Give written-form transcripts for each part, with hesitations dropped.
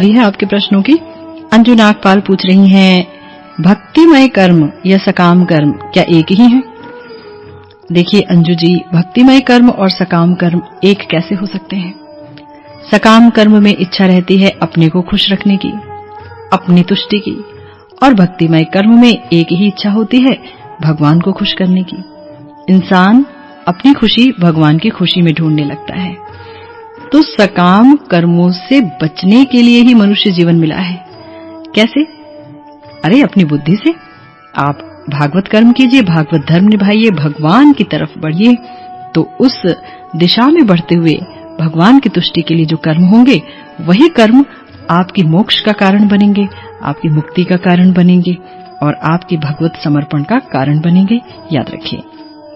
बारी है आपके प्रश्नों की। अंजू नागपाल पूछ रही हैं, भक्तिमय कर्म या सकाम कर्म क्या एक ही है? देखिए अंजू जी, भक्तिमय कर्म और सकाम कर्म एक कैसे हो सकते हैं? सकाम कर्म में इच्छा रहती है अपने को खुश रखने की, अपनी तुष्टि की, और भक्तिमय कर्म में एक ही इच्छा होती है, भगवान को खुश करने की। इंसान अपनी खुशी भगवान की खुशी में ढूंढने लगता है। तो सकाम कर्मों से बचने के लिए ही मनुष्य जीवन मिला है। कैसे? अरे अपनी बुद्धि से। आप भागवत कर्म कीजिए, भागवत धर्म निभाइए, भगवान की तरफ बढ़िए, तो उस दिशा में बढ़ते हुए भगवान की तुष्टि के लिए जो कर्म होंगे, वही कर्म आपकी मोक्ष का कारण बनेंगे, आपकी मुक्ति का कारण बनेंगे और आपकी भगवत समर्पण का कारण बनेंगे। याद रखिए।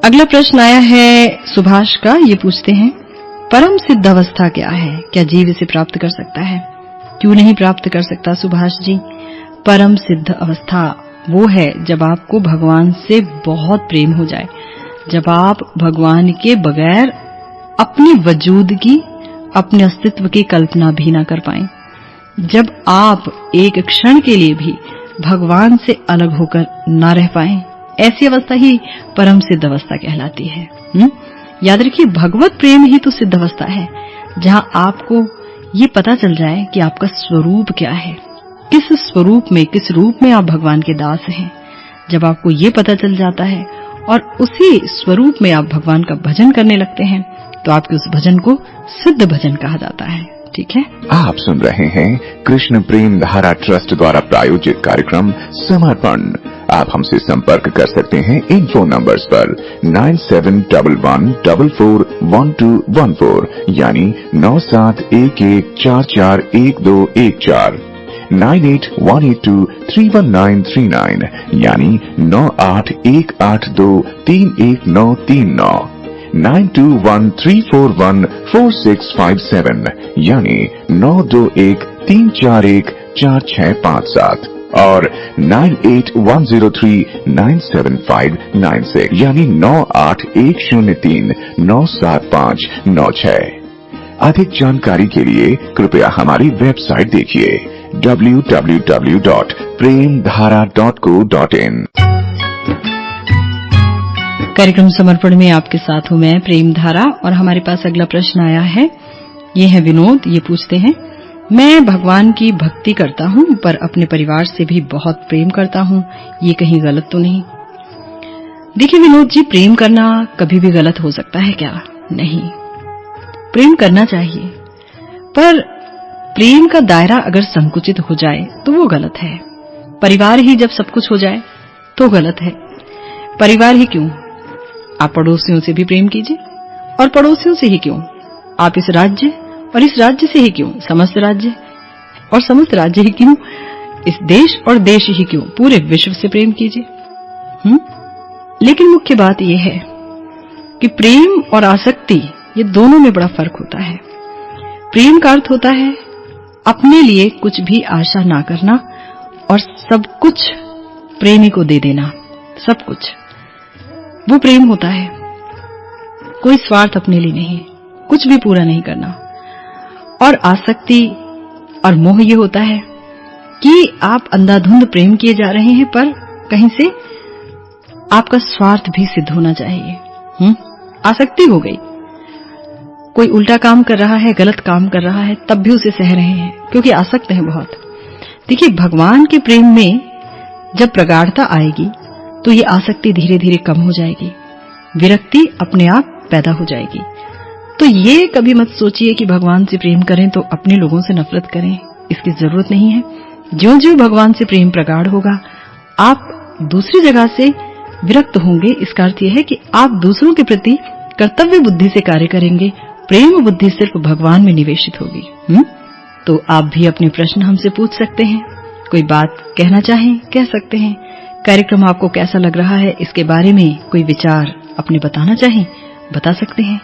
अगला प्रश्न आया है सुभाष का। ये पूछते हैं, परम सिद्ध अवस्था क्या है? क्या जीव इसे प्राप्त कर सकता है? क्यों नहीं प्राप्त कर सकता सुभाष जी? परम सिद्ध अवस्था वो है जब आपको भगवान से बहुत प्रेम हो जाए, जब आप भगवान के बगैर अपने वजूद की, अपने अस्तित्व की कल्पना भी ना कर पाएं, जब आप एक क्षण के लिए भी भगवान से अलग होकर ना रह पाएं। ऐसी अवस्था ही परम सिद्ध अवस्था कहलाती है। याद रखिए, भगवत प्रेम ही तो सिद्ध अवस्था है, जहां आपको ये पता चल जाए कि आपका स्वरूप क्या है, किस स्वरूप में, किस रूप में आप भगवान के दास हैं। जब आपको ये पता चल जाता है और उसी स्वरूप में आप भगवान का भजन करने लगते हैं, तो आपके उस भजन को सिद्ध भजन कहा जाता है। ठीक है। आप सुन रहे हैं कृष्ण प्रेम धारा ट्रस्ट द्वारा प्रायोजित कार्यक्रम समर्पण। आप हमसे संपर्क कर सकते हैं इन फोन नंबर्स पर 9711441214 यानी 9711441214, 9818231939 यानी 9818231939, 9213414657 यानी 9213414657 और 9810397596 यानी 9810397596। अधिक जानकारी के लिए कृपया हमारी वेबसाइट देखिए www.premdhara.co.in। कार्यक्रम समर्पण में आपके साथ हूं मैं प्रेम धारा, और हमारे पास अगला प्रश्न आया है। ये है विनोद। ये पूछते हैं, मैं भगवान की भक्ति करता हूं पर अपने परिवार से भी बहुत प्रेम करता हूं, ये कहीं गलत तो नहीं? देखिए विनोद जी, प्रेम करना कभी भी गलत हो सकता है क्या? नहीं, प्रेम करना चाहिए, पर प्रेम का दायरा अगर संकुचित हो जाए तो वो गलत है। परिवार ही जब सब कुछ हो जाए तो गलत है। परिवार ही क्यों, आप पड़ोसियों से भी प्रेम कीजिए, और पड़ोसियों से ही क्यों, आप इस राज्य और इस राज्य से ही क्यों, समस्त राज्य और समस्त राज्य ही क्यों, इस देश और देश ही क्यों, पूरे विश्व से प्रेम कीजिए। लेकिन मुख्य बात यह है कि प्रेम और आसक्ति, ये दोनों में बड़ा फर्क होता है। प्रेम का अर्थ होता है अपने लिए कुछ भी आशा ना करना और सब कुछ प्रेमी को दे देना, सब कुछ, वो प्रेम होता है। कोई स्वार्थ अपने लिए नहीं, कुछ भी पूरा नहीं करना। और आसक्ति और मोह ये होता है कि आप अंधाधुंध प्रेम किए जा रहे हैं, पर कहीं से आपका स्वार्थ भी सिद्ध होना चाहिए। आसक्ति हो गई, कोई उल्टा काम कर रहा है, गलत काम कर रहा है, तब भी उसे सह रहे हैं क्योंकि आसक्त हैं बहुत। देखिए, भगवान के प्रेम में जब प्रगाढ़ता आएगी तो ये आसक्ति धीरे धीरे कम हो जाएगी, विरक्ति अपने आप पैदा हो जाएगी। तो ये कभी मत सोचिए कि भगवान से प्रेम करें तो अपने लोगों से नफरत करें, इसकी जरूरत नहीं है। ज्यों-ज्यों भगवान से प्रेम प्रगाढ़ होगा, आप दूसरी जगह से विरक्त होंगे। इसका अर्थ यह है कि आप दूसरों के प्रति कर्तव्य बुद्धि से कार्य करेंगे, प्रेम बुद्धि सिर्फ भगवान में निवेशित होगी। तो आप भी अपने प्रश्न हमसे पूछ सकते हैं, कोई बात कहना चाहें कह सकते हैं। कार्यक्रम आपको कैसा लग रहा है, इसके बारे में कोई विचार अपने बताना चाहें बता सकते हैं।